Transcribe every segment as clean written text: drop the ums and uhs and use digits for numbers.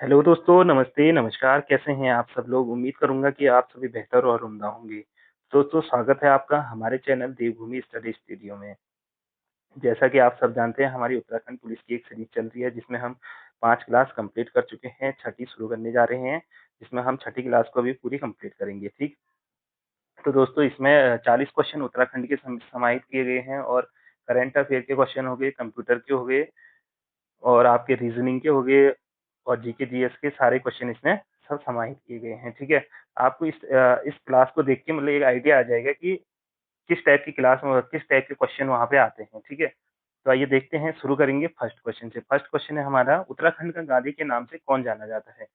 Hello दोस्तों, नमस्ते, नमस्कार, कैसे हैं आप सब लोग? उम्मीद करूँगा कि आप सभी बेहतर और उम्दा होंगे। दोस्तों, स्वागत है आपका हमारे चैनल देवभूमि स्टडी स्टूडियो में। जैसा कि आप सब जानते हैं, हमारी उत्तराखंड पुलिस की एक सीरीज़ चल रही है, जिसमें हम 5 क्लास कंप्लीट कर चुके हैं, छठी शुरू करने जा रहे हैं, जिसमें हम छठी क्लास को अभी पूरी कंप्लीट करेंगे, ठीक? तो दोस्तों, इसमें 40 क्वेश्चन उत्तराखंड के समाहित किए गए हैं और करंट अफेयर के क्वेश्चन हो गए, कंप्यूटर के हो गए और आपके रीजनिंग के हो गए और जीके जीएस के सारे क्वेश्चन इसमें सब समाहित किए गए हैं, ठीक है? आपको इस क्लास को देख के मतलब एक आइडिया आ जाएगा कि किस टाइप की क्लास में किस टाइप के क्वेश्चन वहाँ पे आते हैं, ठीक है? तो आइए देखते हैं, शुरू करेंगे फर्स्ट क्वेश्चन से। फर्स्ट क्वेश्चन है हमारा, उत्तराखंड का गांधी के नाम से कौन जाना जाता है?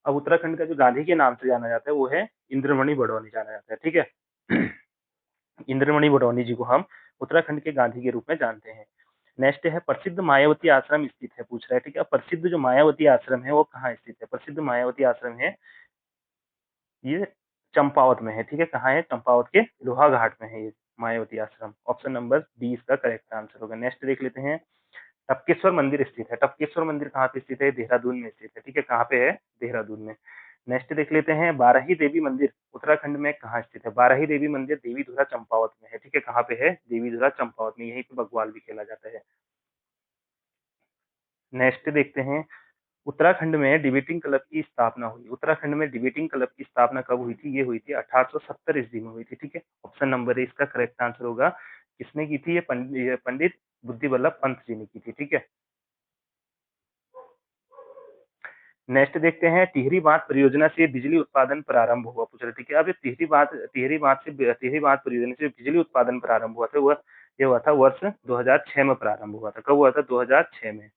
अब उत्तराखंड का जो गांधी के नाम से जाना जाता है, वो है इंद्रमणि बडौनी जाना जाता है, ठीक है? इंद्रमणि बडौनी जी को हम उत्तराखंड के गांधी के रूप में जानते हैं। नेक्स्ट है, प्रसिद्ध मायावती आश्रम स्थित है, पूछ रहा है, ठीक है? प्रसिद्ध जो मायावती आश्रम है वो कहाँ स्थित है? प्रसिद्ध मायावती आश्रम है ये चंपावत में है, ठीक है? कहाँ है? चंपावत के लोहा घाट में है ये मायावती आश्रम। ऑप्शन नंबर डी इसका करेक्ट आंसर होगा। नेक्स्ट देख लेते हैं, टपकेश्वर मंदिर स्थित है। टपकेश्वर मंदिर कहाँ पे स्थित है? देहरादून में स्थित है, ठीक है? कहाँ पे है? देहरादून में। नेक्स्ट देख लेते हैं, बाराही देवी मंदिर उत्तराखंड में कहाँ स्थित है? बाराही देवी मंदिर देवीधुरा चंपावत में है, ठीक है? कहाँ पे है? देवीधुरा चंपावत में, यहीं पे बग्वाल भी खेला जाता है। नेक्स्ट देखते हैं, उत्तराखंड में डिबेटिंग क्लब की स्थापना हुई। उत्तराखंड में डिबेटिंग क्लब की स्थापना कब हुई थी? ये हुई थी 1870 ईस्वी में हुई थी, ठीक है? ऑप्शन नंबर ए इसका करेक्ट आंसर होगा। किसने की थी? ये पंडित बुद्धि वल्लभ पंत जी ने की थी, ठीक है? नेक्स्ट देखते हैं, टिहरी बांध परियोजना से बिजली उत्पादन प्रारंभ हुआ, पूछ रहे थे कि अब ये टिहरी बांध परियोजना से बिजली उत्पादन प्रारंभ हुआ था, वह ये हुआ था वर्ष 2006 में प्रारंभ हुआ था। कब हुआ था? 2006 में।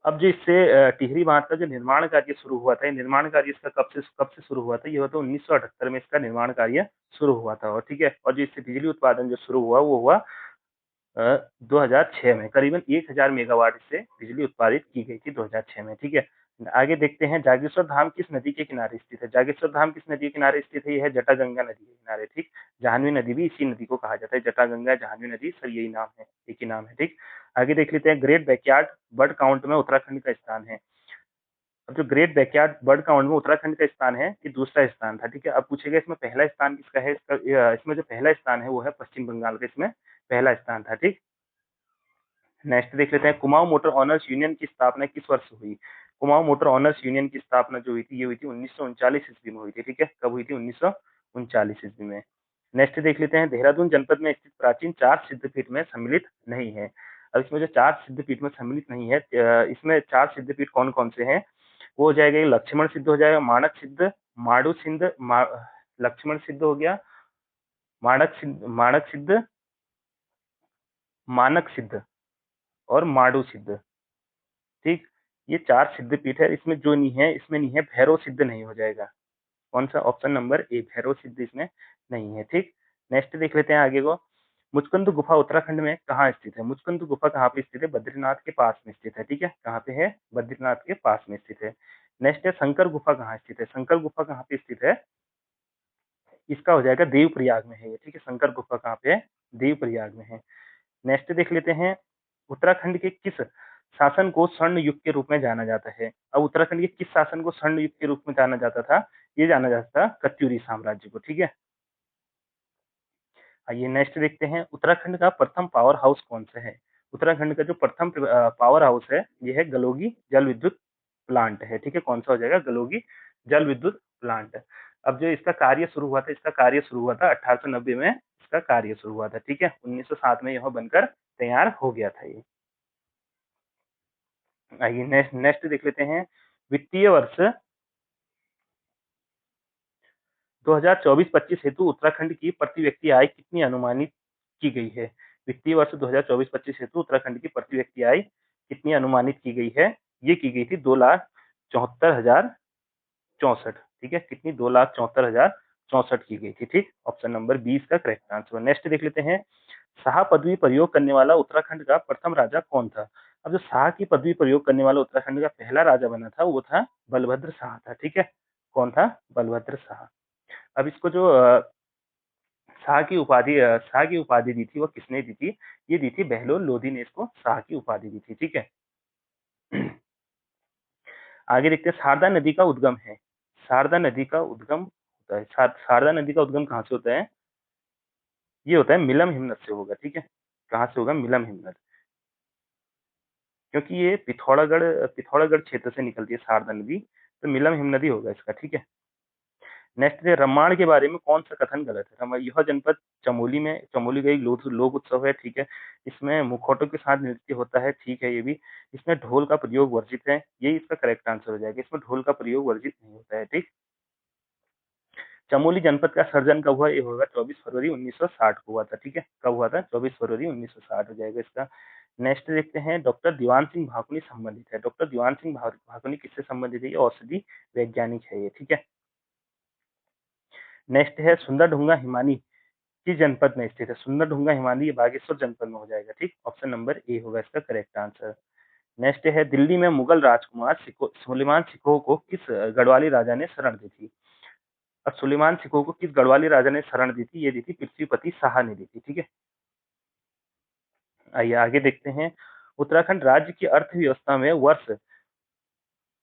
अब जो इससे टिहरी बांध का जो निर्माण कार्य शुरू हुआ था, ये निर्माण कार्य इसका कब से शुरू हुआ था? ये हुआ था 1978 में इसका निर्माण कार्य शुरू हुआ था, और ठीक है? और जो इससे बिजली उत्पादन जो शुरू हुआ वो हुआ 2006 में। करीबन 1000 मेगावाट से बिजली उत्पादित की गई थी 2006 में, ठीक है? आगे देखते हैं, जागेश्वर धाम किस नदी के किनारे स्थित है? जागेश्वर धाम किस नदी के किनारे स्थित है? ये है जटागंगा नदी के किनारे, ठीक? जाह्नवी नदी भी इसी नदी को कहा जाता है, जटागंगा, जाह्नवी नदी, सब यही नाम है, एक ही नाम है, ठीक? आगे देख लेते हैं, ग्रेट बैकयार्ड बर्ड काउंट में उत्तराखंड का स्थान है। अब जो ग्रेट बैकयार्ड बर्ड काउंट में उत्तराखंड का स्थान है, ये दूसरा स्थान था, ठीक है? अब पूछेगा इसमें पहला स्थान किसका है? इसमें जो पहला स्थान है वो है पश्चिम बंगाल का, इसमें पहला स्थान था, ठीक? नेक्स्ट देख लेते हैं, कुमाऊं मोटर ऑनर्स यूनियन की स्थापना किस वर्ष हुई? कुमाऊं मोटर ऑनर्स यूनियन की स्थापना जो हुई थी, ये हुई थी 1939 ईस्वी में हुई थी, ठीक है? कब हुई थी? 1939 ईस्वी में। नेक्स्ट देख लेते हैं, देहरादून जनपद में स्थित प्राचीन 4 सिद्धपीठ में सम्मिलित नहीं है। अब इसमें जो 4 सिद्धपीठ में सम्मिलित नहीं है, इसमें 4 सिद्धपीठ कौन-कौन से हैं? वो हो जाएगा, ये लक्ष्मण सिद्ध हो जाएगा, माणक सिद्ध, माडू सिद्ध, लक्ष्मण सिद्ध हो गया, माणक सिद्ध, मानक सिद्ध और माडू सिद्ध, ठीक? ये 4 सिद्धपीठ है, इसमें जो नहीं है, इसमें नहीं है, भैरव सिद्ध नहीं हो जाएगा। कौन सा? ऑप्शन नंबर ए, भैरव सिद्ध इसमें नहीं है, ठीक? नेक्स्ट देख लेते हैं आगे को, मुचकुंद गुफा उत्तराखंड में कहाँ स्थित है? मुचकुंद गुफा कहाँ पे स्थित है? बद्रीनाथ के पास में स्थित है, ठीक है? कहाँ पे है? बद्रीनाथ के पास में स्थित है। नेक्स्ट है, शंकर गुफा कहाँ स्थित है? शंकर गुफा कहाँ पे स्थित है? इसका हो जाएगा देवप्रयाग में है ये, ठीक है? शंकर गुफा कहाँ पे है? देवप्रयाग में है। नेक्स्ट देख लेते हैं, उत्तराखंड के किस शासन को स्वर्ण युग के रूप में जाना जाता है? अब उत्तराखंड के किस शासन को स्वर्ण युग के रूप में जाना जाता था? ये जाना जाता था कत्यूरी साम्राज्य को, ठीक है? आइए नेक्स्ट देखते हैं, उत्तराखंड का प्रथम पावर हाउस कौन सा है? उत्तराखंड का जो प्रथम पावर हाउस है, ये है गलोगी जल विद्युत प्लांट है, ठीक है? कौन सा हो जाएगा? गलोगी जल विद्युत प्लांट। अब जो इसका कार्य शुरू हुआ था, इसका कार्य शुरू हुआ था 1890 में इसका कार्य शुरू हुआ था, ठीक है? 1907 में यह बनकर तैयार हो गया था ये। आइए नेक्स्ट नेक्स्ट देख लेते हैं, वित्तीय वर्ष 2024-25 हेतु उत्तराखंड की प्रति व्यक्ति आय कितनी अनुमानित की गई है? वित्तीय वर्ष 2024-25 हेतु उत्तराखंड की प्रति व्यक्ति आय कितनी अनुमानित की गई है? ये की गई थी 2,74,064, ठीक है? कितनी? 2,74,064 की गई थी, ठीक? ऑप्शन नंबर बी इसका करेक्ट आंसर। नेक्स्ट देख लेते हैं, शाह पदवी प्रयोग करने वाला उत्तराखंड का प्रथम राजा कौन था? अब जो शाह की पदवी प्रयोग करने वाला उत्तराखंड का पहला राजा बना था, वो था बलभद्र शाह था, ठीक है? कौन था? बलभद्र शाह। अब इसको जो शाह की उपाधि दी थी, वो किसने दी थी? ये दी थी बहलोल लोधी ने इसको शाह की उपाधि दी थी, ठीक है? आगे देखते हैं शारदा नदी का उद्गम है। शारदा नदी का उद्गम होता है, शारदा नदी का उद्गम कहाँ से होता है? ये होता है मिलम हिमनद से होगा, ठीक है। कहाँ से होगा? मिलम हिमनद। क्योंकि ये पिथौरागढ़ क्षेत्र से निकलती है शारदा नदी, तो मिलम हिमनदी होगा इसका, ठीक है। नेक्स्ट है रम्माण के बारे में कौन सा कथन गलत है? यह जनपद चमोली का एक लोक उत्सव है, ठीक है। इसमें मुखौटों के साथ नृत्य होता है, ठीक है ये भी। इसमें ढोल का प्रयोग वर्जित है, यही इसका करेक्ट आंसर हो जाएगा। इसमें ढोल का प्रयोग वर्जित नहीं होता है, ठीक। चमोली जनपद का सर्जन कब हुआ? ये होगा 24 फरवरी 1960 को हुआ था, ठीक है। कब हुआ था? 24 फरवरी 1960 हो जाएगा इसका। नेक्स्ट देखते हैं डॉक्टर दीवान सिंह भाकुनी संबंधित है। डॉक्टर दीवान सिंह भाकुनी किससे संबंधित है? ये औषधि वैज्ञानिक है ये, ठीक है। नेक्स्ट है सुंदरढुंगा हिमानी किस जनपद में स्थित है? सुंदरढुंगा हिमानी ये बागेश्वर जनपद में हो जाएगा, ठीक। ऑप्शन नंबर ए होगा इसका करेक्ट आंसर। नेक्स्ट है दिल्ली में मुगल राजकुमार सुलेमान सिकोह को किस गढ़वाली राजा ने शरण दी थी? अब सुलेमान सिकोह को किस गढ़वाली राजा ने शरण दी थी? ये दी थी पृथ्वीपति शाह ने दी थी, ठीक है। आइए आगे देखते हैं। उत्तराखंड राज्य की अर्थव्यवस्था में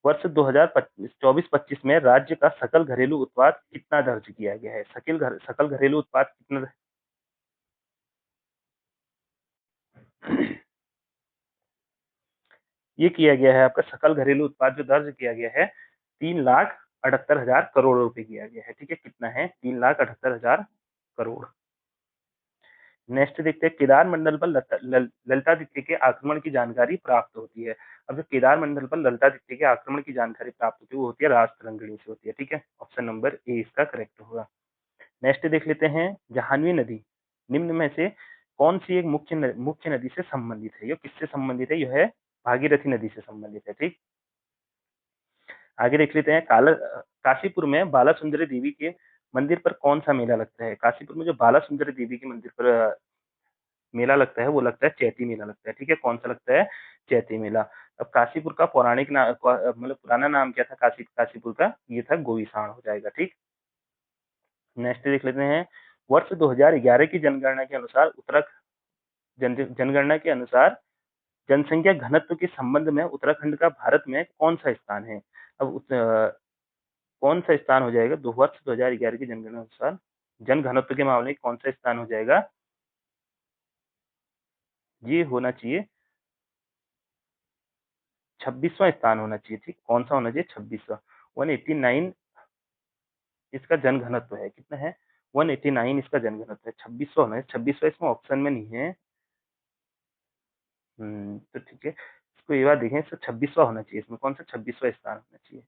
वर्ष 2024-25 में राज्य का सकल घरेलू उत्पाद कितना दर्ज किया गया है? सकल घरेलू उत्पाद कितना? ये किया गया है आपका सकल घरेलू उत्पाद जो दर्ज किया गया है 3,78,000 करोड़ रुपए किया गया है, ठीक है। कितना है? 3,78,000 करोड़। नेक्स्ट देखते हैं केदार मंडल पर ललितादित्य के आक्रमण की जानकारी प्राप्त होती है। अब जो केदार मंडल पर ललितादित्य के आक्रमण की जानकारी प्राप्त होती है वो होती है राजतरंगिणी से होती है, ठीक है। ऑप्शन नंबर ए इसका करेक्ट होगा। नेक्स्ट देख लेते हैं जाह्नवी नदी निम्न में से कौन सी एक मुख्य नदी से संबंधित है? ये किससे संबंधित है? यह है भागीरथी नदी से संबंधित है, ठीक। आगे देख लेते हैं काशीपुर में बाला सुंदरी देवी के मंदिर पर कौन सा मेला लगता है? काशीपुर में जो बाला सुंदरी देवी के मंदिर पर मेला लगता है वो लगता है चैती मेला लगता है, ठीक है। कौन सा लगता है? चैती मेला। अब काशीपुर का पौराणिक नाम मतलब पुराना नाम क्या था काशीपुर का? ये था गोविसाण हो जाएगा, ठीक। नेक्स्ट देख लेते हैं वर्ष 2011 की जनगणना के अनुसार जनगणना के अनुसार जनसंख्या घनत्व के संबंध में उत्तराखंड का भारत में कौन सा स्थान है? अब कौन सा स्थान हो जाएगा? वर्ष 2011 की जनगणना अनुसार जन घनत्व के मामले में कौन सा स्थान हो जाएगा? ये होना चाहिए 26वां स्थान होना चाहिए, ठीक। कौन सा होना चाहिए? 26वां। 189 इसका जन घनत्व है। कितना है? 189 इसका जन घनत्व है। 26वां होना है। 26वां इसमें ऑप्शन में नहीं है। तो ठीक है, इसको एक बार देखें। इसका 26वां होना चाहिए। इसमें कौन सा 26वां स्थान होना चाहिए?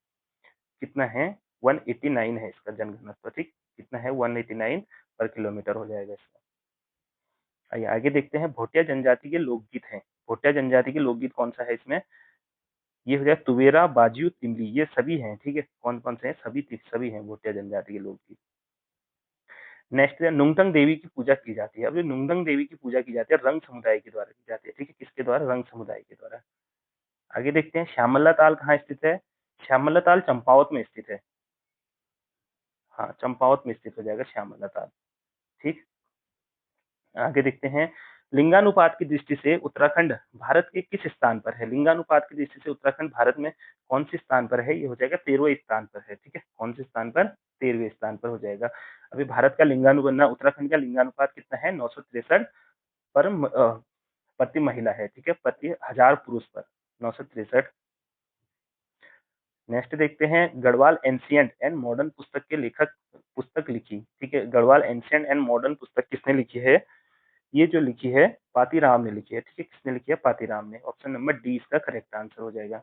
कितना है? 189 है इसका जन घनत्व, ठीक। कितना है? 189 पर किलोमीटर हो जाएगा इसका। आइए आगे देखते हैं भोटिया जनजाति के लोकगीत हैं। भोटिया जनजाति के लोकगीत कौन सा है इसमें? ये हो जाए तुवेरा, बाजियो, तिमली, ये सभी हैं, ठीक है। कौन कौन से हैं? सभी हैं भोटिया जनजाति के लोकगीत। नेक्स्ट है नुंगटंग देवी की पूजा की जाती है। अब जो नुंगटंग देवी की पूजा की जाती है रंग समुदाय के द्वारा की जाती है, ठीक है। किसके द्वारा? रंग समुदाय के द्वारा। आगे देखते हैं श्यामला ताल कहाँ स्थित है? श्यामला ताल चंपावत में स्थित है। हाँ, चंपावत में स्थित हो जाएगा श्यामला ताल, ठीक। आगे देखते हैं लिंगानुपात की दृष्टि से उत्तराखंड भारत के किस स्थान पर है? लिंगानुपात की दृष्टि से उत्तराखंड भारत में कौन से स्थान पर है? ये हो जाएगा 13वें स्थान पर है, ठीक है। कौन से स्थान पर? 13वें स्थान पर हो जाएगा। अभी भारत का उत्तराखंड का लिंगानुपात कितना है? 963 पर प्रति महिला है, ठीक है। प्रति 1000 पुरुष पर 963। नेक्स्ट देखते हैं गढ़वाल एंशिएंट एंड मॉडर्न पुस्तक के लेखक पुस्तक लिखी, ठीक है। गढ़वाल एंशिएंट एंड मॉडर्न पुस्तक किसने लिखी है? ये जो लिखी है पातीराम ने लिखी है, ठीक है। किसने लिखी है? पातीराम ने। ऑप्शन नंबर डी इसका करेक्ट आंसर हो जाएगा।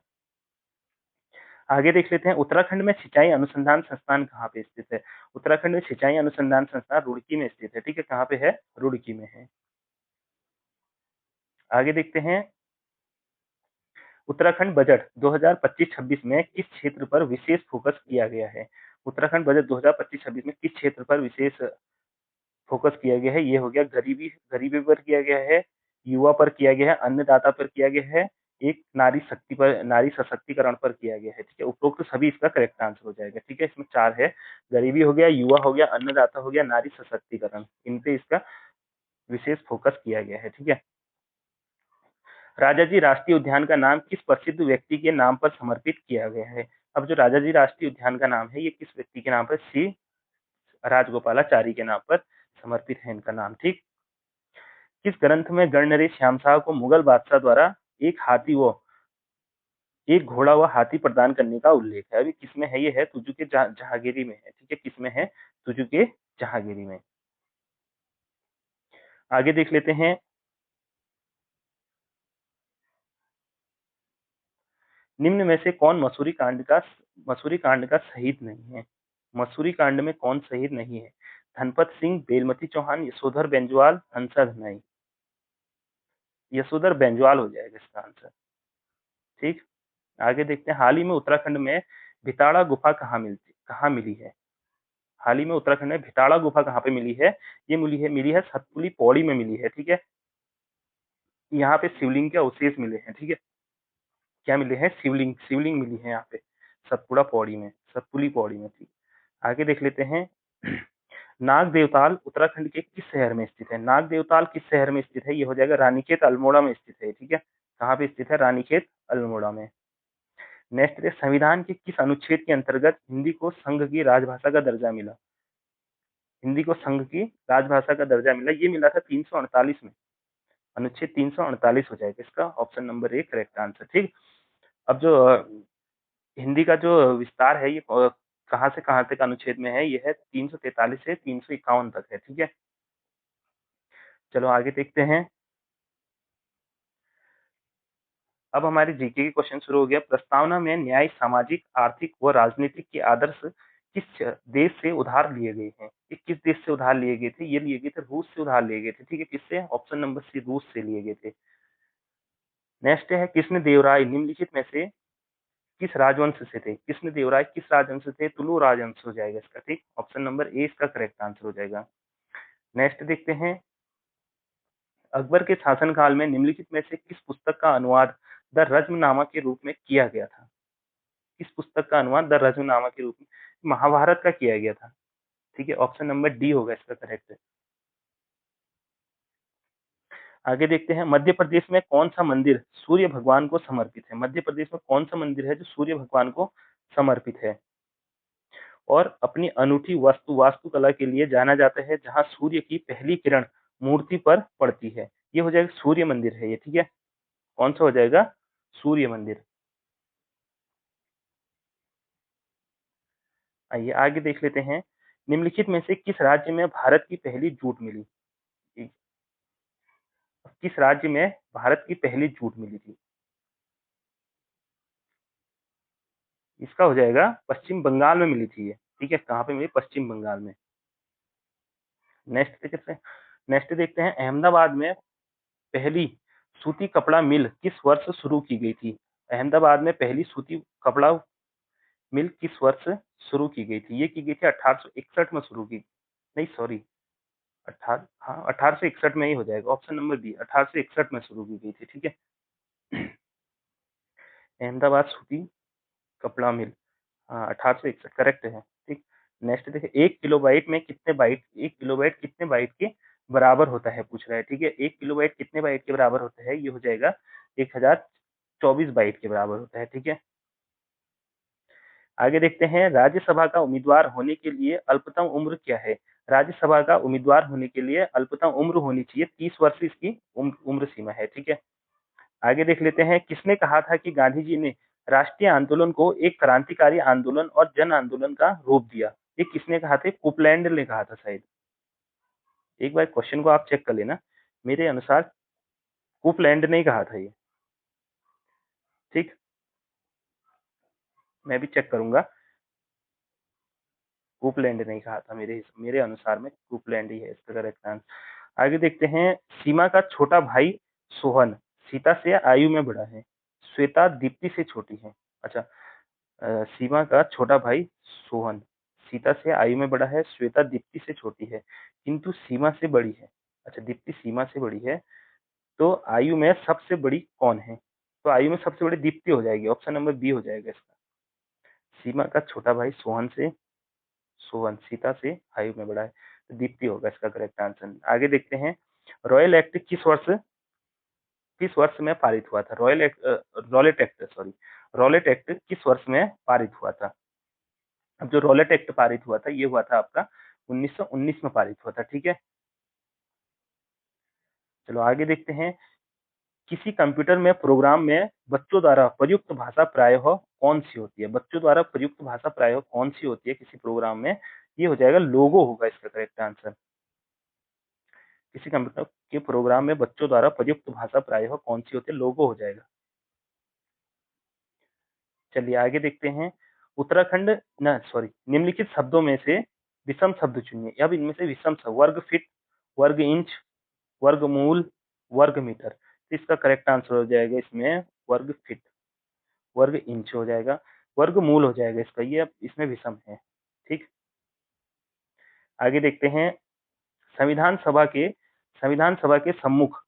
आगे देख लेते हैं उत्तराखंड में सिंचाई अनुसंधान संस्थान कहाँ पे स्थित है? उत्तराखंड में सिंचाई अनुसंधान संस्थान रुड़की में स्थित है, ठीक है। कहाँ पे है? रुड़की में है। आगे देखते हैं उत्तराखंड बजट 2025-26 में किस क्षेत्र पर विशेष फोकस किया गया है? उत्तराखंड बजट 2025-26 में किस क्षेत्र पर विशेष फोकस किया गया है? ये हो गया गरीबी पर किया गया है, युवा पर किया गया है, अन्नदाता पर किया गया है, एक नारी सशक्तिकरण पर किया गया है, ठीक है। उपरोक्त सभी इसका करेक्ट आंसर हो जाएगा, ठीक है। इसमें 4 है, गरीबी हो गया, युवा हो गया, अन्नदाता हो गया, नारी सशक्तिकरण। इन पे इसका विशेष फोकस किया गया है, ठीक है। राजाजी राष्ट्रीय उद्यान का नाम किस प्रसिद्ध व्यक्ति के नाम पर समर्पित किया गया है? अब जो राजाजी राष्ट्रीय उद्यान का नाम है, ये किस व्यक्ति के नाम पर? श्री राजगोपालाचारी के नाम पर समर्पित है इनका नाम, ठीक। किस ग्रंथ में गणनरेश श्यामशाह को मुगल बादशाह द्वारा एक हाथी व एक घोड़ा व हाथी प्रदान करने का उल्लेख है? अभी किसमें है? ये है तुजु के जहांगीरी में है, ठीक है। किसमें है? तुजु के जहांगीरी में। आगे देख लेते हैं। निम्न में से कौन मसूरी कांड का शहीद नहीं है? मसूरी कांड में कौन शहीद नहीं है? धनपत सिंह, बेलमती चौहान, यशोधर बेंजवाल, हंसा धनाई। यशोधर बेंजवाल हो जाएगा इसका आंसर, ठीक। आगे देखते हैं। हाल ही में उत्तराखंड में भिताड़ा गुफा कहाँ मिली है? हाल ही में उत्तराखंड में भिताड़ा गुफा कहाँ पे मिली है? ये मिली है सतपुली पौड़ी में मिली है, ठीक है। यहाँ पे शिवलिंग के अवशेष मिले हैं, ठीक है। क्या मिले हैं? शिवलिंग मिली है यहाँ पे सतपुड़ा पौड़ी में, सतपुली पौड़ी में, ठीक। आगे देख लेते हैं। नाग देवताल उत्तराखंड के किस शहर में स्थित है? नाग देवताल किस शहर में स्थित है? ये हो जाएगा रानीखेत अल्मोड़ा में स्थित है, ठीक है। कहाँ पे स्थित है? रानीखेत अल्मोड़ा में। नेक्स्ट है, संविधान के किस अनुच्छेद के अंतर्गत हिंदी को संघ की राजभाषा का दर्जा मिला? हिंदी को संघ की राजभाषा का दर्जा मिला, ये मिला था 348 में। अनुच्छेद 348 हो जाएगा इसका option number A correct answer, ठीक। अब जो हिंदी का जो विस्तार है, ये कहाँ से कहाँ तक अनुच्छेद में है? ये है 343 से 351 तक है, ठीक है। चलो आगे देखते हैं। अब हमारे जीके के क्वेश्चन शुरू हो गया। प्रस्तावना में न्याय, सामाजिक, आर्थिक व राजनीतिक के आदर्श किस देश से उधार लिए गए हैं? ये किस देश से उधार लिए गए थे? ये लिए गए थे रूस से उधार लिए गए थे, ठीक है। किससे? ऑप्शन नंबर सी, रूस से लिए गए थे। नेक्स्ट है, कृष्णदेवराय निम्नलिखित में से किस राजवंश से थे? कृष्णदेवराय किस राजवंश से थे? तुलु राजवंश हो जाएगा इसका, ठीक। ऑप्शन नंबर ए इसका करेक्ट आंसर हो जाएगा। नेक्स्ट देखते हैं। अकबर के शासनकाल में निम्नलिखित में से किस पुस्तक का अनुवाद द रज्मनामा के रूप में किया गया था? किस पुस्तक का अनुवाद द रज्मनामा के रूप में? महाभारत का किया गया था, ठीक है। ऑप्शन नंबर डी होगा इसका करेक्ट। आगे देखते हैं। मध्य प्रदेश में कौन सा मंदिर सूर्य भगवान को समर्पित है? मध्य प्रदेश में कौन सा मंदिर है जो सूर्य भगवान को समर्पित है और अपनी अनूठी वास्तुकला के लिए जाना जाता है, जहां सूर्य की पहली किरण मूर्ति पर पड़ती है? ये हो जाएगा सूर्य मंदिर है ये, ठीक है। कौन सा हो जाएगा? सूर्य मंदिर। आइए आगे देख लेते हैं। निम्नलिखित में से किस राज्य में भारत की पहली जूट मिली? किस राज्य में भारत की पहली जूट मिली थी? इसका हो जाएगा पश्चिम बंगाल में मिली थी ये, ठीक है। कहाँ पे मिली? पश्चिम बंगाल में। नेक्स्ट देखते हैं। अहमदाबाद में पहली सूती कपड़ा मिल किस वर्ष शुरू की गई थी? अहमदाबाद में पहली सूती कपड़ा मिल किस वर्ष शुरू की गई थी? ये की गई थी 1861 में शुरू की, नहीं सॉरी, 1861 में ही हो जाएगा। ऑप्शन नंबर बी 1861 में शुरू की गई थी, ठीक है। अहमदाबाद सूती कपड़ा मिल, हाँ 1861 करेक्ट है, ठीक। नेक्स्ट देखिए। 1 किलोबाइट कितने बाइट के बराबर होता है पूछ रहा है, ठीक है। 1 किलोबाइट कितने बाइट के बराबर होता है? ये हो जाएगा 1024 बाइट के बराबर होता है, ठीक है। आगे देखते हैं। राज्यसभा का उम्मीदवार होने के लिए अल्पतम उम्र क्या है? राज्यसभा का उम्मीदवार होने के लिए अल्पतम उम्र होनी चाहिए 30 वर्ष इसकी उम्र सीमा है, ठीक है। आगे देख लेते हैं। किसने कहा था कि गांधी जी ने राष्ट्रीय आंदोलन को एक क्रांतिकारी आंदोलन और जन आंदोलन का रूप दिया? ये किसने कहा था? कोपलैंड ने कहा था शायद। एक बार क्वेश्चन को आप चेक कर लेना। मेरे अनुसार कोपलैंड ने ही कहा था ये, ठीक। मैं भी चेक करूंगा। कोपलैंड ने ही कहा था, मेरे अनुसार में कोपलैंड ही है इसका करेक्ट आंसर। आगे देखते हैं। सीमा का छोटा भाई सोहन सीता से आयु में बड़ा है, श्वेता दीप्ति से छोटी है। अच्छा, सीमा का छोटा भाई सोहन सीता से आयु में बड़ा है, श्वेता दीप्ति से छोटी है, किंतु सीमा से बड़ी है। अच्छा, दीप्ति सीमा से बड़ी है, तो आयु में सबसे बड़ी कौन है? तो आयु में सबसे बड़ी दीप्ति हो जाएगी। ऑप्शन नंबर बी हो जाएगा इसका। सीमा का छोटा भाई सोहन सीता से आयु में बड़ा है, तो दीप्ति होगा इसका करेक्ट आंसर। आगे देखते हैं। रॉयल एक्ट किस वर्ष किस वर्ष में पारित हुआ था? रॉलेट एक्ट किस वर्ष में पारित हुआ था? अब जो रॉलेट एक्ट पारित हुआ था, ये हुआ था आपका 1919 में पारित हुआ था, ठीक है? चलो आगे देखते हैं। किसी कंप्यूटर में प्रोग्राम में बच्चों द्वारा प्रयुक्त भाषा प्रायः कौन सी होती है? बच्चों द्वारा प्रयुक्त भाषा प्रायः कौन सी होती है किसी प्रोग्राम में? ये हो जाएगा लोगो होगा इसका करेक्ट आंसर। किसी कंप्यूटर के प्रोग्राम में बच्चों द्वारा प्रयुक्त भाषा प्रायः कौन सी होती है? लोगो हो जाएगा। चलिए आगे देखते हैं। उत्तराखंड न सॉरी निम्नलिखित शब्दों में से विषम शब्द चुनिए। अब इनमें से विषम शब्द वर्ग फीट, वर्ग इंच, वर्गमूल, वर्ग मीटर। तो इसका करेक्ट आंसर हो जाएगा इसमें वर्ग फीट, वर्ग इंच हो जाएगा, वर्गमूल हो जाएगा इसका, ये अब इसमें विषम है। ठीक, आगे देखते हैं। संविधान सभा के सम्मुख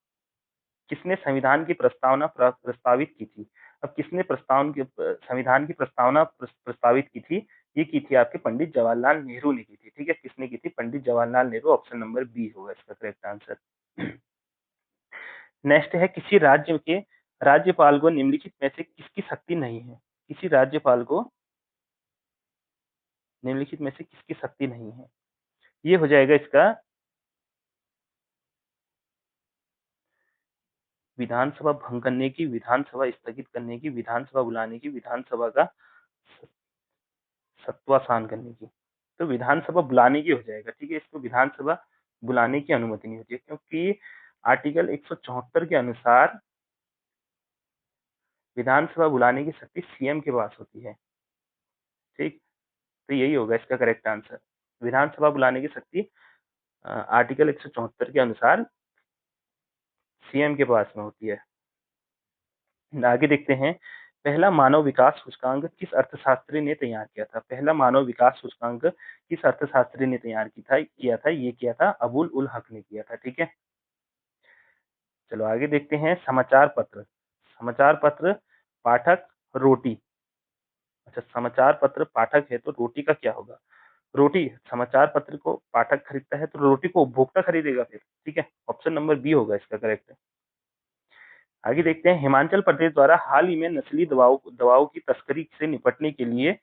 किसने संविधान की प्रस्तावना प्रस्तावित की थी? अब किसने संविधान की प्रस्तावना प्रस्तावित की थी? ये की थी आपके पंडित जवाहरलाल नेहरू ने की थी। ठीक है, किसने की थी? Pandit Jawaharlal Nehru. Option number B होगा इसका करेक्ट आंसर। नेक्स्ट है, किसी राज्य के राज्यपाल को निम्नलिखित में से किसकी शक्ति नहीं है? किसी राज्यपाल को निम्नलिखित में से किसकी शक्ति नहीं है? ये हो जाएगा इसका विधानसभा भंग करने की, विधानसभा स्थगित करने की, विधानसभा बुलाने की, विधानसभा का सत्वासान करने की। तो विधानसभा बुलाने की हो जाएगा। ठीक है, इसको विधानसभा बुलाने की अनुमति नहीं होती है, क्योंकि आर्टिकल 174 के अनुसार विधानसभा बुलाने की शक्ति सीएम के पास होती है। ठीक, तो यही होगा इसका करेक्ट आंसर। विधानसभा बुलाने की शक्ति आर्टिकल 174 के अनुसार सीएम के पास में होती है। आगे देखते हैं। पहला मानव विकास सूचकांक किस अर्थशास्त्री ने तैयार किया था? पहला मानव विकास सूचकांक किस अर्थशास्त्री ने तैयार ये किया था अबुल उल हक ने किया था। ठीक है, चलो आगे देखते हैं। समाचार पत्र पाठक रोटी। अच्छा, समाचार पत्र पाठक है तो रोटी का क्या होगा? रोटी, समाचार पत्र को पाठक खरीदता है तो रोटी को उपभोक्ता खरीदेगा फिर। ठीक है, ऑप्शन नंबर बी होगा इसका करेक्ट। आगे देखते हैं। हिमाचल प्रदेश द्वारा हाल ही में नस्ली दवाओं की तस्करी से निपटने के लिए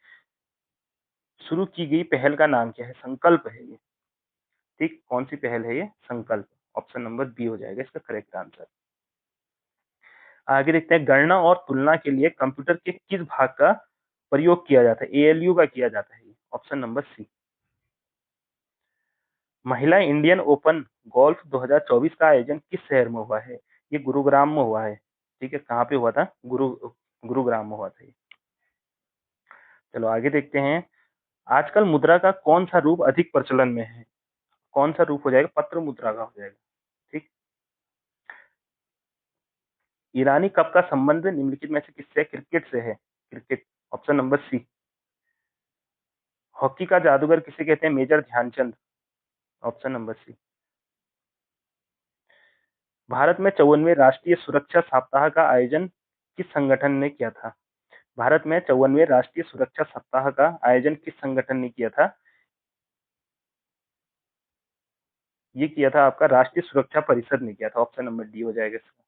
शुरू की गई पहल का नाम क्या है? संकल्प है ये। ठीक, कौन सी पहल है ये? संकल्प। ऑप्शन नंबर बी हो जाएगा इसका करेक्ट आंसर। आगे देखते हैं। गणना और तुलना के लिए कंप्यूटर के किस भाग का प्रयोग किया जाता है? एएलयू का किया जाता है। Option number C. महिला इंडियन ओपन गोल्फ 2024 का आयोजन किस शहर में हुआ है? ये गुरुग्राम में हुआ है। ठीक है, कहाँ पे हुआ था? गुरुग्राम में हुआ था। चलो आगे देखते हैं। आजकल मुद्रा का कौन सा रूप अधिक प्रचलन में है? कौन सा रूप हो जाएगा? पत्र मुद्रा का हो जाएगा। ठीक, ईरानी कप का संबंध निम्नलिखित में से किससे? क्रिकेट से है। Cricket, option number C. Hockey का जादूगर किसे कहते हैं? Major Dhyanchand. Option number C. Bharat में 54वें राष्ट्रीय सुरक्षा सप्ताह का आयोजन किस संगठन ने किया था? भारत में 54वें राष्ट्रीय सुरक्षा सप्ताह का आयोजन किस संगठन ने किया था? ये किया था आपका राष्ट्रीय सुरक्षा परिषद ने किया था। ऑप्शन नंबर डी हो जाएगा इसका।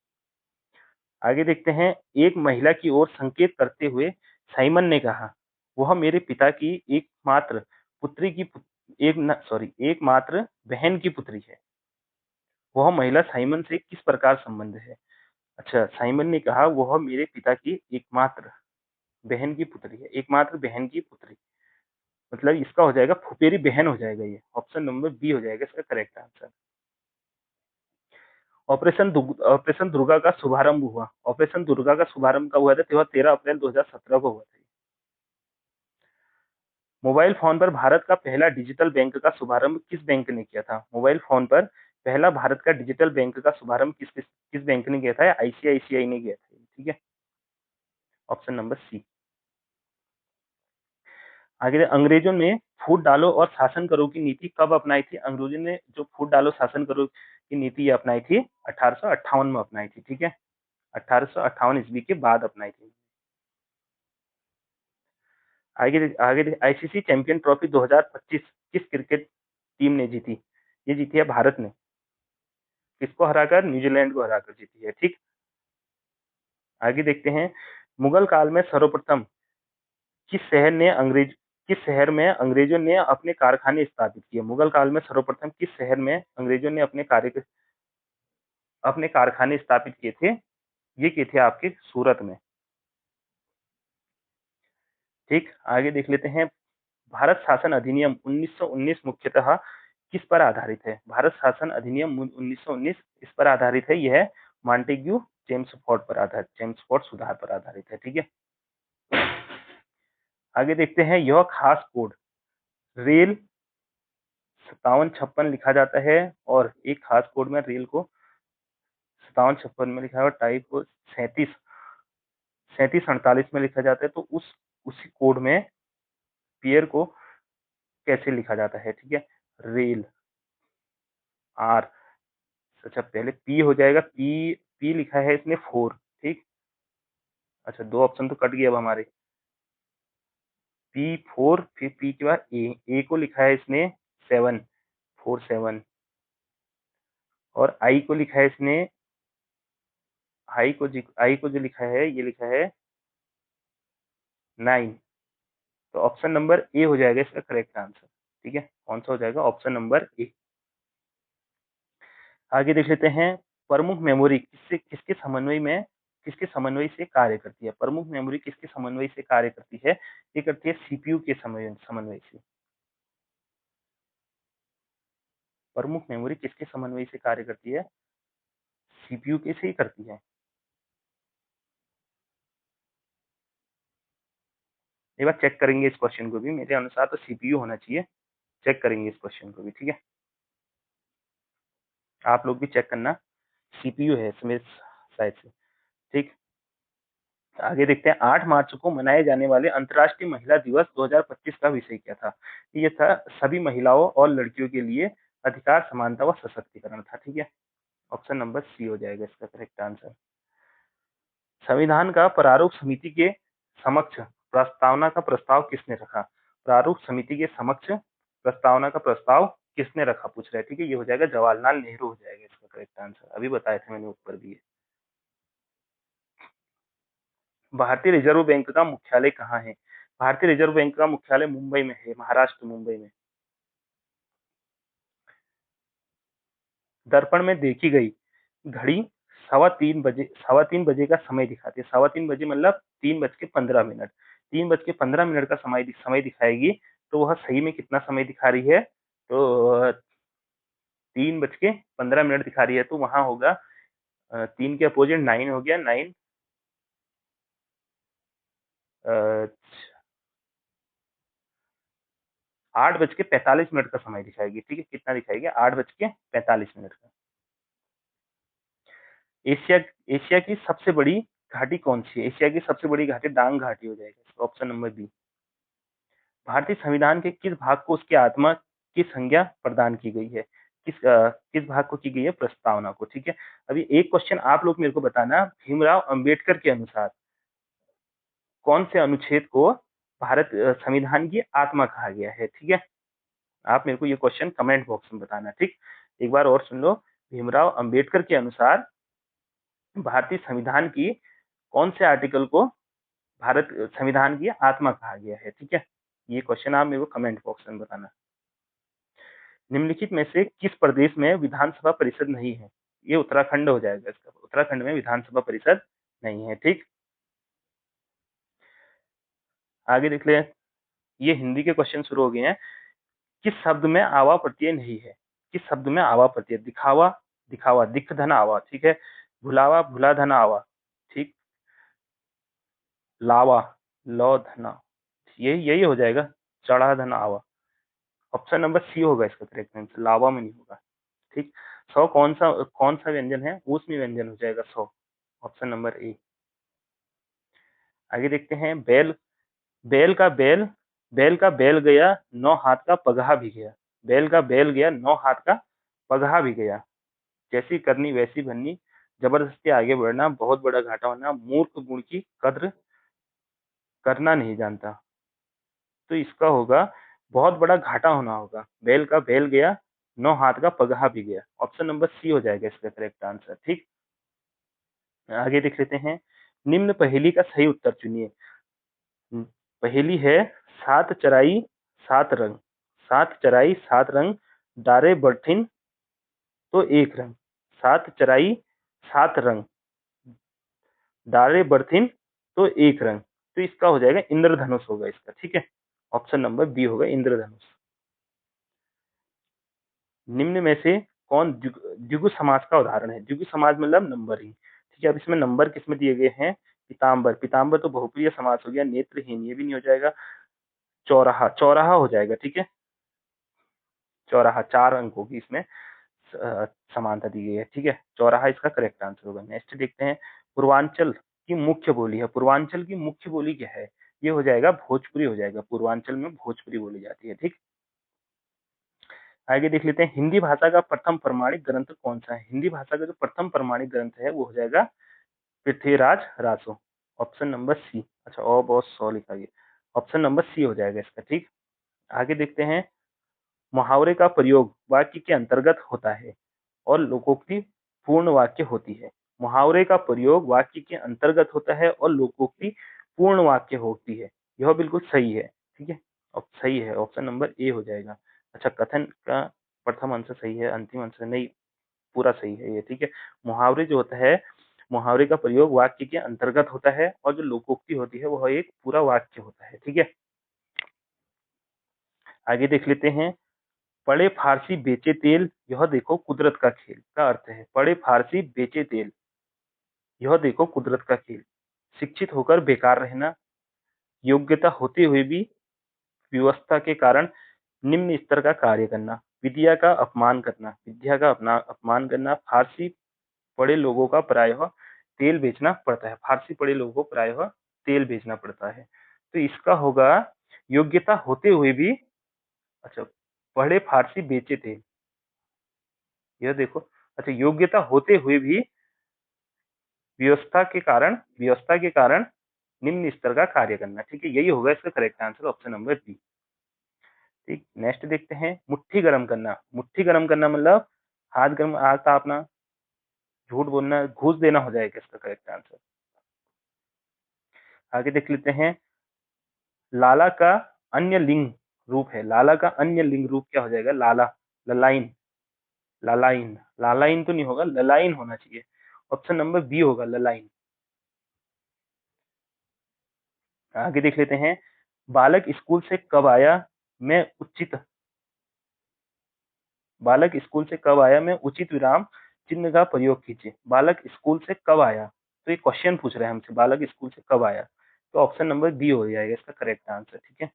आगे देखते हैं। एक महिला की ओर संकेत करते हुए साइमन ने कहा, वह मेरे पिता की एकमात्र पुत्री की एकमात्र बहन की पुत्री है। वह महिला साइमन से किस प्रकार संबंध है? अच्छा, साइमन ने कहा वह मेरे पिता की एकमात्र बहन की पुत्री है। एकमात्र बहन की पुत्री मतलब इसका हो जाएगा फुफेरी बहन हो जाएगा ये। ऑप्शन नंबर बी हो जाएगा इसका करेक्ट आंसर। ऑपरेशन दुर्गा का शुभारंभ हुआ। ऑपरेशन दुर्गा का शुभारंभ कब हुआ था? 13 अप्रैल 2017 को हुआ था। मोबाइल फोन पर भारत का पहला डिजिटल बैंक का शुभारंभ किस बैंक ने किया था? मोबाइल फोन पर पहला भारत का डिजिटल बैंक का शुभारंभ किस बैंक ने किया था? आईसीआईसीआई ने किया था। ठीक है, ऑप्शन नंबर सी। आगे, अंग्रेजों ने फूट डालो और शासन करो की नीति कब अपनाई थी? अंग्रेजों ने जो फूट डालो शासन करो की नीति ये अपनाई थी 1858 में अपनाई थी। ठीक है, 1858 ईस्वी के बाद अपनाई थी। आगे आगे आईसीसी चैंपियन ट्रॉफी 2025 किस क्रिकेट टीम ने जीती? ये जीती है भारत ने। किसको हराकर? न्यूजीलैंड को हराकर जीती है। ठीक, आगे देखते हैं, मुगल काल में सर्वप्रथम किस शहर ने अंग्रेज किस शहर में अंग्रेजों ने अपने कारखाने स्थापित किए? मुगल काल में सर्वप्रथम किस शहर में अंग्रेजों ने अपने कारखाने स्थापित किए थे? ये किए थे आपके सूरत में। ठीक, आगे देख लेते हैं, भारत शासन अधिनियम 1919 मुख्यतः किस पर आधारित है? भारत शासन अधिनियम 1919 इस पर आधारित है, यह मॉन्टेग्यू चेम्सफोर्ड पर आधारित, चेम्सफोर्ड सुधार पर आधारित है। ठीक है, आगे देखते हैं, यह खास कोड रेल 5756 लिखा जाता है, और एक खास कोड में रेल को 5756 में लिखा है और टाइप को 3748 में लिखा जाता है। तो उसी कोड में पियर को कैसे लिखा जाता है? ठीक है, रेल आर, अच्छा पहले पी हो जाएगा, पी पी लिखा है इसमें 4। ठीक, अच्छा दो ऑप्शन तो कट गए अब हमारे, P4 फिर पी के बाद ए को लिखा है इसने 747, और आई को लिखा है इसने, आई को जो लिखा है ये लिखा है 9। तो ऑप्शन नंबर ए हो जाएगा इसका करेक्ट आंसर। ठीक है, कौन सा हो जाएगा? Option number A. आगे देख लेते हैं, प्रमुख मेमोरी किसके समन्वय से कार्य करती है? प्रमुख मेमोरी किसके समन्वय से कार्य करती है? ये करती है सीपीयू के समन्वय से। प्रमुख मेमोरी किसके समन्वय से कार्य करती है? सीपीयू के से ही करती है। एक बार चेक करेंगे इस क्वेश्चन को भी, मेरे अनुसार तो सीपीयू होना चाहिए। चेक करेंगे इस क्वेश्चन को भी। ठीक है, आप लोग भी चेक करना, सीपीयू है इसमें शायद से। ठीक, आगे देखते हैं, 8 मार्च को मनाए जाने वाले अंतर्राष्ट्रीय महिला दिवस 2025 का विषय क्या था? ये था सभी महिलाओं और लड़कियों के लिए अधिकार, समानता व सशक्तिकरण था। ठीक है, ऑप्शन नंबर सी हो जाएगा इसका करेक्ट आंसर। संविधान का प्रारूप समिति के समक्ष प्रस्तावना का प्रस्ताव किसने रखा? प्रारूप समिति के समक्ष प्रस्तावना का प्रस्ताव किसने रखा पूछ रहा है। ठीक है, ये हो जाएगा जवाहरलाल नेहरू हो जाएगा इसका करेक्ट आंसर, अभी बताए थे मैंने ऊपर भी। भारतीय रिजर्व बैंक का मुख्यालय कहाँ है? भारतीय रिजर्व बैंक का मुख्यालय मुंबई में है, महाराष्ट्र मुंबई में। दर्पण में देखी गई घड़ी 3:15 का समय दिखाती है। 3:15 मतलब 3:15। 3:15 का समय दिखाएगी, तो वह सही में कितना समय दिखा रही है? तो 3:15 दिखा रही है, तो वहां होगा 3 के अपोजिट 9 हो गया, 9 8:45 का समय दिखाएगी। ठीक है, कितना दिखाएगी? 8:45 का। एशिया एशिया की सबसे बड़ी घाटी कौन सी है? एशिया की सबसे बड़ी घाटी डांग घाटी हो जाएगी, ऑप्शन नंबर बी। भारतीय संविधान के किस भाग को उसकी आत्मा की संज्ञा प्रदान की गई है? किस भाग को की गई है? प्रस्तावना को। ठीक है, अभी एक क्वेश्चन आप लोग मेरे को बताना, भीमराव अंबेडकर के अनुसार कौन से अनुच्छेद को भारत संविधान की आत्मा कहा गया है? ठीक है, आप मेरे को ये क्वेश्चन कमेंट बॉक्स में बताना। ठीक, एक बार और सुन लो, भीमराव अंबेडकर के अनुसार भारतीय संविधान की कौन से आर्टिकल को भारत संविधान की आत्मा कहा गया है? ठीक है, ये क्वेश्चन आप मेरे को कमेंट बॉक्स में बताना। निम्नलिखित में से किस प्रदेश में विधानसभा परिषद नहीं है? ये उत्तराखंड हो जाएगा इसका, उत्तराखंड में विधानसभा परिषद नहीं है। ठीक, आगे देख ले, ये हिंदी के क्वेश्चन शुरू हो गए हैं। किस शब्द में आवा प्रत्यय नहीं है? किस शब्द में आवा प्रत्यय? दिखावा, दिखावा, दिख धन आवा। ठीक है, भुलावा, भुला धन आवा। ठीक, लावा, लौ धना, यही हो जाएगा, चढ़ा धन आवा। ऑप्शन नंबर सी होगा इसका करेक्ट आंसर, लावा में नहीं होगा। ठीक, सौ कौन सा व्यंजन है? ऊष्मी व्यंजन हो जाएगा सौ, ऑप्शन नंबर ए। आगे देखते हैं, बैल का बैल बैल का बैल गया, 9 हाथ का पगहा भी गया। बैल का बैल गया, 9 हाथ का पगहा भी गया। जैसी करनी वैसी बननी, जबरदस्ती आगे बढ़ना, बहुत बड़ा घाटा होना, मूर्ख गुण की कद्र करना नहीं जानता। तो इसका होगा बहुत बड़ा घाटा होना होगा। बैल का बैल गया, 9 हाथ का पगहा भी गया, ऑप्शन नंबर सी हो जाएगा इसका करेक्ट आंसर। ठीक, आगे देख लेते हैं, निम्न पहेली का सही उत्तर चुनिए। पहेली है, सात चराई सात रंग, सात चराई सात रंग, डारे बरथिन तो एक रंग, सात चराई सात रंग, डारे बरथिन तो एक रंग। तो इसका हो जाएगा इंद्रधनुष होगा इसका, ठीक है। ऑप्शन नंबर बी होगा इंद्रधनुष। निम्न में से कौन द्विगु समाज का उदाहरण है? द्विगु समाज मतलब नंबरिंग, ठीक है। अब इसमें नंबर किसमें दिए गए हैं? पीताम्बर, पीताम्बर तो बहुप्रिय समास हो गया। नेत्रहीन ये भी नहीं हो जाएगा। चौराहा, चौराहा हो जाएगा, ठीक है। चौराहा, 4 अंक होगी इसमें समानता दी गई है, ठीक है। चौराहा इसका करेक्ट आंसर होगा। नेक्स्ट देखते हैं, पूर्वांचल की मुख्य बोली है। पूर्वांचल की मुख्य बोली क्या है? ये हो जाएगा भोजपुरी हो जाएगा। पूर्वांचल में भोजपुरी बोली जाती है, ठीक। आगे देख लेते हैं, हिंदी भाषा का प्रथम प्रमाणिक ग्रंथ कौन सा है? हिंदी भाषा का जो प्रथम प्रमाणिक ग्रंथ है वो हो जाएगा Prithviraj Raso. Option number C. अच्छा, ओ बहुत सौ लिखा गया, ऑप्शन नंबर सी हो जाएगा इसका, ठीक। आगे देखते हैं, मुहावरे का प्रयोग वाक्य के अंतर्गत होता है और लोकोक्ति पूर्ण वाक्य होती है। मुहावरे का प्रयोग वाक्य के अंतर्गत होता है और लोकोक्ति पूर्ण वाक्य होती है। यह बिल्कुल सही है, ठीक है। अब सही है, ऑप्शन नंबर ए हो जाएगा। अच्छा, कथन का प्रथम आंसर सही है, अंतिम आंसर नहीं, पूरा सही है ये, ठीक है। मुहावरे जो होता है, मुहावरे का प्रयोग वाक्य के अंतर्गत होता है और जो लोकोक्ति होती है वह एक पूरा वाक्य होता है, ठीक है। आगे देख लेते हैं, पड़े फारसी बेचे तेल, यह देखो कुदरत का खेल का अर्थ है। पड़े फारसी बेचे तेल, यह देखो कुदरत का खेल। शिक्षित होकर बेकार रहना, योग्यता होते हुए भी व्यवस्था के कारण निम्न स्तर का कार्य करना, विद्या का अपमान करना, विद्या का अपना अपमान करना, फारसी पढ़े लोगों का प्रायः तेल बेचना पड़ता है। फारसी पढ़े लोगों को प्रायः तेल बेचना पड़ता है। तो इसका होगा योग्यता होते हुए भी, अच्छा, पढ़े फारसी बेचे तेल, यह देखो, अच्छा, योग्यता होते हुए भी व्यवस्था के कारण निम्न स्तर का कार्य करना, ठीक है। यही होगा इसका correct answer, option number B, ठीक। नेक्स्ट देखते हैं, मुट्ठी गर्म करना। मुट्ठी गर्म करना मतलब हाथ गर्म, आग तापना, झूठ बोलना, घूस देना हो जाएगा इसका करेक्ट आंसर। आगे देख लेते हैं, लाला का अन्य लिंग रूप है। लाला का अन्य लिंग रूप क्या हो जाएगा? लाला, ललाइन, लालाइन, लालाइन तो नहीं होगा, ललाइन होना चाहिए। ऑप्शन नंबर बी होगा, ललाइन। आगे देख लेते हैं, बालक स्कूल से कब आया मैं उचित, बालक स्कूल से कब आया में उचित विराम चिन्ह का प्रयोग कीजिए। बालक स्कूल से कब आया, तो ये क्वेश्चन पूछ रहे हैं हमसे, बालक स्कूल से कब आया, तो ऑप्शन नंबर बी हो जाएगा इसका करेक्ट आंसर, ठीक है।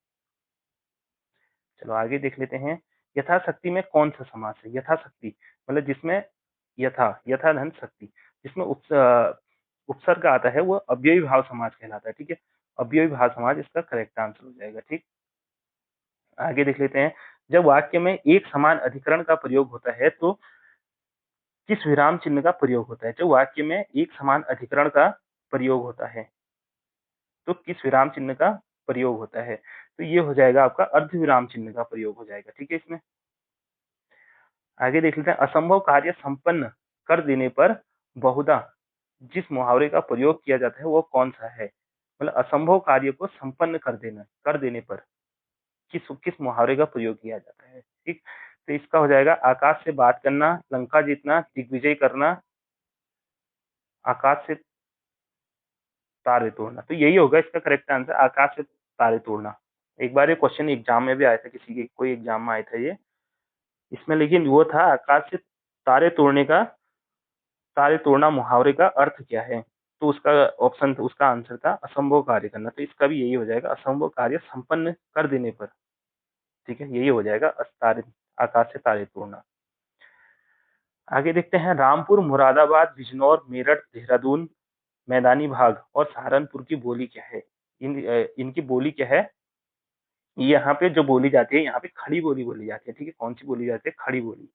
चलो आगे देख लेते हैं, यथाशक्ति में कौन सा समास है? यथाशक्ति मतलब जिसमें यथा, यथा धन शक्ति, जिसमें उपसर्ग आता है वो अव्ययी भाव समाज कहलाता है, ठीक है। अव्ययी भाव समाज इसका करेक्ट आंसर हो जाएगा, ठीक। आगे देख लेते हैं, जब वाक्य में एक समान अधिकरण का प्रयोग होता है तो किस विराम चिन्ह का प्रयोग होता है? जब वाक्य में एक समान अधिकरण का प्रयोग होता है तो किस विराम चिन्ह का प्रयोग होता है? तो ये हो जाएगा आपका अर्ध विराम चिन्ह का प्रयोग हो जाएगा, ठीक है। इसमें आगे देख लेते हैं, असंभव कार्य संपन्न कर देने पर बहुधा जिस मुहावरे का प्रयोग किया जाता है वो कौन सा है? मतलब असंभव कार्य को संपन्न कर देने पर किस किस मुहावरे का प्रयोग किया जाता है, ठीक। तो इसका हो जाएगा, आकाश से बात करना, लंका जीतना, दिग्विजय करना, आकाश से तारे तोड़ना। तो यही होगा इसका करेक्ट आंसर, आकाश से तारे तोड़ना। एक बार ये क्वेश्चन एग्जाम में भी आया था, किसी के कोई एग्जाम में आया था ये, इसमें लेकिन वो था आकाश से तारे तोड़ने का, तारे तोड़ना मुहावरे का अर्थ क्या है? तो उसका ऑप्शन, उसका आंसर था असंभव कार्य करना। तो इसका भी यही हो जाएगा, असंभव कार्य संपन्न कर देने पर, ठीक है, यही हो जाएगा तारे, आकाश से तारे तोड़ना। आगे देखते हैं, रामपुर, मुरादाबाद, बिजनौर, मेरठ, देहरादून, मैदानी भाग और सहारनपुर की बोली क्या है? इनकी बोली क्या है? यहाँ पे जो बोली जाती है, यहाँ पे खड़ी बोली बोली जाती है, ठीक है। कौन सी बोली जाती है? खड़ी बोली।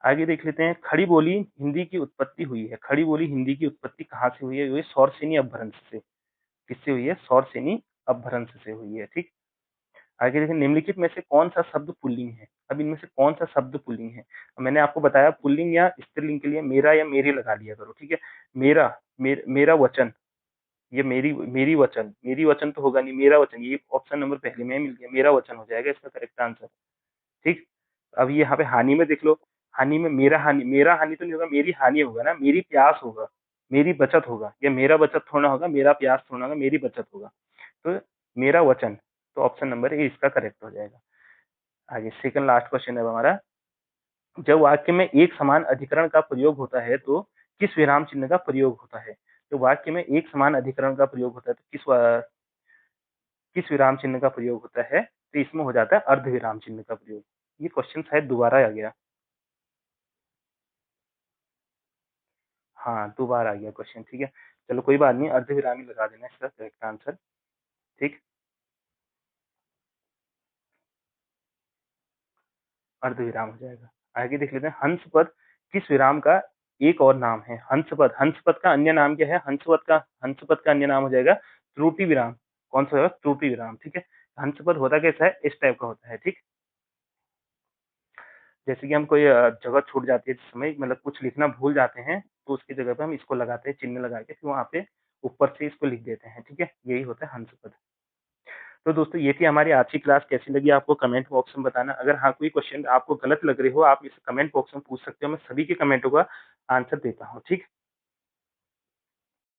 आगे देख लेते हैं, खड़ी बोली हिंदी की उत्पत्ति हुई है। खड़ी बोली हिंदी की उत्पत्ति कहाँ से हुई है? ये सौरसेनी अपभ्रंश से। किससे हुई है? सौरसेनी अपभ्रंश से हुई है, ठीक। आगे देखिए निम्नलिखित में से कौन-सा शब्द पुल्लिंग है? अब इनमें से कौन-सा शब्द पुल्लिंग है? मैंने आपको बताया पुल्लिंग या स्त्रीलिंग के लिए मेरा या मेरी लगा लिया करो, ठीक है? मेरा, मेरा वचन, ये मेरी वचन तो होगा नहीं, मेरा वचन, ये ऑप्शन नंबर पहले में ही मिल गया, मेरा वचन हो जाएगा इसका करेक्ट आंसर, ठीक? अब यहाँ पे हानि में देख लो, हानि में मेरा हानि तो नहीं होगा, मेरी हानि होगा ना, मेरी प्यास होगा, मेरी बचत होगा, या मेरा बचत थोड़ा होगा, मेरा प्यास थोड़ा होगा, मेरी बचत होगा। तो मेरा वचन, तो ऑप्शन नंबर ए इसका करेक्ट हो जाएगा। आगे सेकंड लास्ट क्वेश्चन है अब हमारा, जब वाक्य में एक समान अधिकरण का प्रयोग होता है तो किस विराम चिन्ह का प्रयोग होता है? तो वाक्य में एक समान अधिकरण का प्रयोग होता है तो किस विराम चिन्ह का प्रयोग होता है? तो इसमें हो जाता है अर्ध विराम चिन्ह का प्रयोग। ये क्वेश्चन शायद दोबारा आ गया। हाँ, 2 बार आ गया क्वेश्चन, ठीक है। चलो कोई बात नहीं, अर्धविराम ही लगा देना इसका करेक्ट आंसर, ठीक, अर्धविराम हो जाएगा। आगे देख लेते हैं, हंस पद किस विराम का एक और नाम है? हंस पद, हंस पद का अन्य नाम क्या है? हंस पद का अन्य नाम हो जाएगा त्रुटि विराम। कौन सा होगा? त्रुटि विराम, ठीक है। हंस पद होता कैसा है? इस टाइप का होता है, ठीक। जैसे कि हम कोई जगह छूट जाती है जिस समय मतलब कुछ लिखना भूल जाते हैं, तो उसकी जगह पे हम इसको लगाते हैं, चिन्ह लगा के फिर वहाँ पे ऊपर से इसको लिख देते हैं, ठीक है। यही होता है हंस पद। तो दोस्तों ये थी हमारी आज की क्लास, कैसी लगी आपको कमेंट बॉक्स में बताना। अगर हाँ, कोई क्वेश्चन आपको गलत लग रही हो, आप इसे कमेंट बॉक्स में पूछ सकते हो, मैं सभी के कमेंटों का आंसर देता हूँ, ठीक?